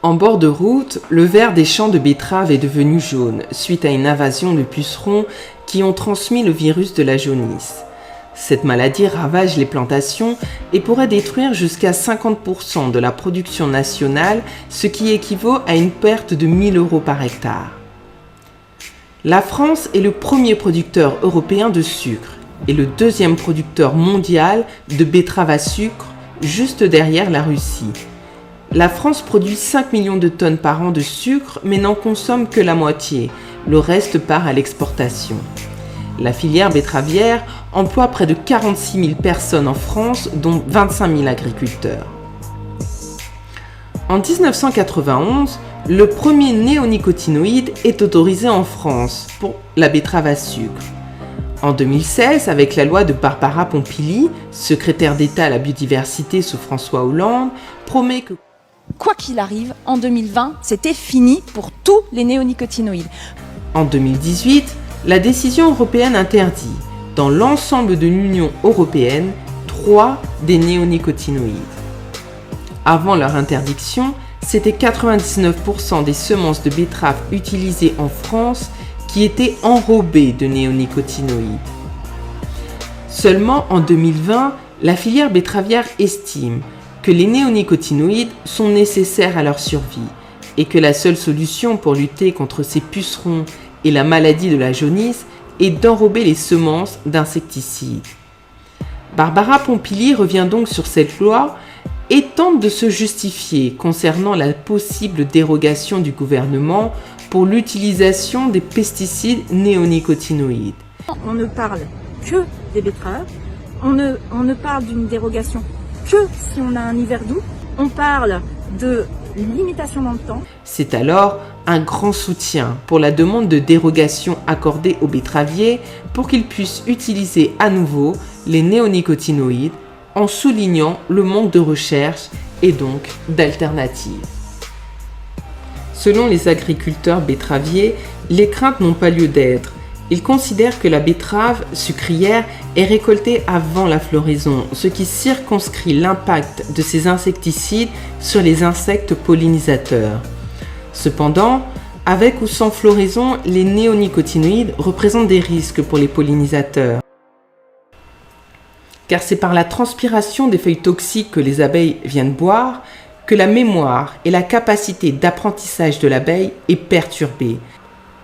En bord de route, le vert des champs de betteraves est devenu jaune suite à une invasion de pucerons qui ont transmis le virus de la jaunisse. Cette maladie ravage les plantations et pourrait détruire jusqu'à 50% de la production nationale, ce qui équivaut à une perte de 1 000 € par hectare. La France est le premier producteur européen de sucre et le deuxième producteur mondial de betteraves à sucre, juste derrière la Russie. La France produit 5 millions de tonnes par an de sucre, mais n'en consomme que la moitié. Le reste part à l'exportation. La filière betteravière emploie près de 46 000 personnes en France, dont 25 000 agriculteurs. En 1991, le premier néonicotinoïde est autorisé en France pour la betterave à sucre. En 2016, avec la loi de Barbara Pompili, secrétaire d'État à la biodiversité sous François Hollande, promet que quoi qu'il arrive, en 2020, c'était fini pour tous les néonicotinoïdes. En 2018, la décision européenne interdit, dans l'ensemble de l'Union européenne, 3 des néonicotinoïdes. Avant leur interdiction, c'était 99% des semences de betteraves utilisées en France qui étaient enrobées de néonicotinoïdes. Seulement en 2020, la filière betteravière estime que les néonicotinoïdes sont nécessaires à leur survie et que la seule solution pour lutter contre ces pucerons et la maladie de la jaunisse est d'enrober les semences d'insecticides. Barbara Pompili revient donc sur cette loi et tente de se justifier concernant la possible dérogation du gouvernement pour l'utilisation des pesticides néonicotinoïdes. On ne parle que des betteraves, on ne parle d'une dérogation que si on a un hiver doux, on parle de limitation dans le temps. C'est alors un grand soutien pour la demande de dérogation accordée aux betteraviers pour qu'ils puissent utiliser à nouveau les néonicotinoïdes en soulignant le manque de recherche et donc d'alternatives. Selon les agriculteurs betteraviers, les craintes n'ont pas lieu d'être. Ils considèrent que la betterave sucrière est récoltée avant la floraison, ce qui circonscrit l'impact de ces insecticides sur les insectes pollinisateurs. Cependant, avec ou sans floraison, les néonicotinoïdes représentent des risques pour les pollinisateurs. Car c'est par la transpiration des feuilles toxiques que les abeilles viennent boire que la mémoire et la capacité d'apprentissage de l'abeille est perturbée.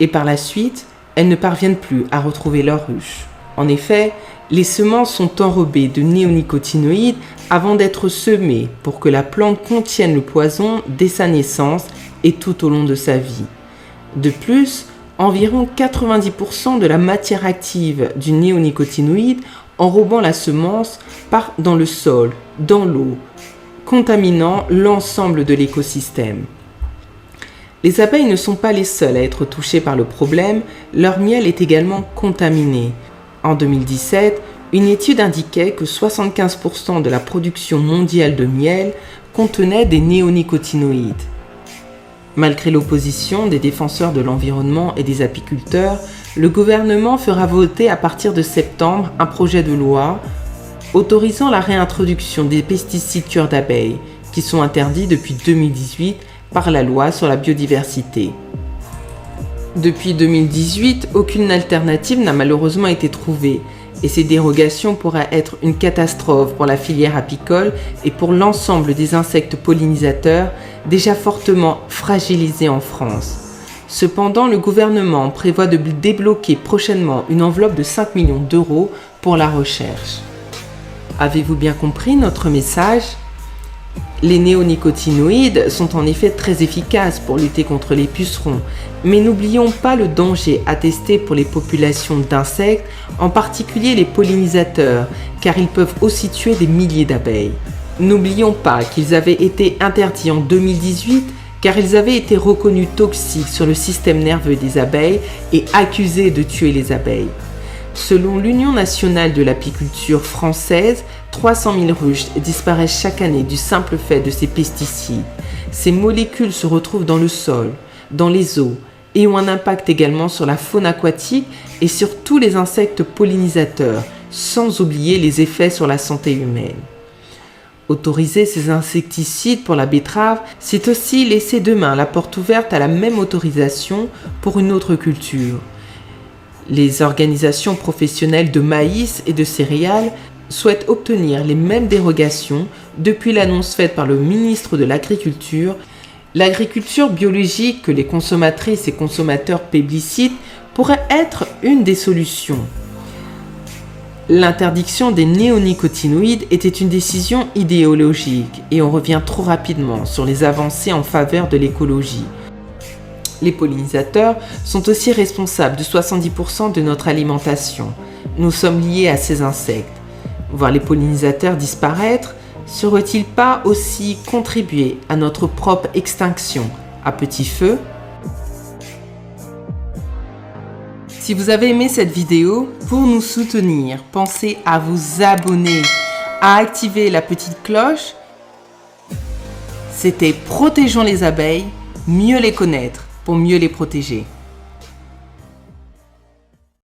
Et par la suite, elles ne parviennent plus à retrouver leur ruche. En effet, les semences sont enrobées de néonicotinoïdes avant d'être semées pour que la plante contienne le poison dès sa naissance et tout au long de sa vie. De plus, environ 90% de la matière active du néonicotinoïde enrobant la semence part dans le sol, dans l'eau, contaminant l'ensemble de l'écosystème. Les abeilles ne sont pas les seules à être touchées par le problème, leur miel est également contaminé. En 2017, une étude indiquait que 75% de la production mondiale de miel contenait des néonicotinoïdes. Malgré l'opposition des défenseurs de l'environnement et des apiculteurs, le gouvernement fera voter à partir de septembre un projet de loi autorisant la réintroduction des pesticides tueurs d'abeilles, qui sont interdits depuis 2018 par la loi sur la biodiversité. Depuis 2018, aucune alternative n'a malheureusement été trouvée et ces dérogations pourraient être une catastrophe pour la filière apicole et pour l'ensemble des insectes pollinisateurs déjà fortement fragilisés en France. Cependant, le gouvernement prévoit de débloquer prochainement une enveloppe de 5 millions d'euros pour la recherche. Avez-vous bien compris notre message ? Les néonicotinoïdes sont en effet très efficaces pour lutter contre les pucerons, mais n'oublions pas le danger attesté pour les populations d'insectes, en particulier les pollinisateurs, car ils peuvent aussi tuer des milliers d'abeilles. N'oublions pas qu'ils avaient été interdits en 2018, car ils avaient été reconnus toxiques sur le système nerveux des abeilles et accusés de tuer les abeilles. Selon l'Union nationale de l'apiculture française, 300 000 ruches disparaissent chaque année du simple fait de ces pesticides. Ces molécules se retrouvent dans le sol, dans les eaux et ont un impact également sur la faune aquatique et sur tous les insectes pollinisateurs, sans oublier les effets sur la santé humaine. Autoriser ces insecticides pour la betterave, c'est aussi laisser demain la porte ouverte à la même autorisation pour une autre culture. Les organisations professionnelles de maïs et de céréales souhaitent obtenir les mêmes dérogations depuis l'annonce faite par le ministre de l'Agriculture. L'agriculture biologique que les consommatrices et consommateurs plébiscitent pourrait être une des solutions. L'interdiction des néonicotinoïdes était une décision idéologique et on revient trop rapidement sur les avancées en faveur de l'écologie. Les pollinisateurs sont aussi responsables de 70% de notre alimentation. Nous sommes liés à ces insectes. Voir les pollinisateurs disparaître serait-il pas aussi contribuer à notre propre extinction à petit feu ? Si vous avez aimé cette vidéo, pour nous soutenir, pensez à vous abonner, à activer la petite cloche. C'était Protégeons les abeilles, mieux les connaître pour mieux les protéger.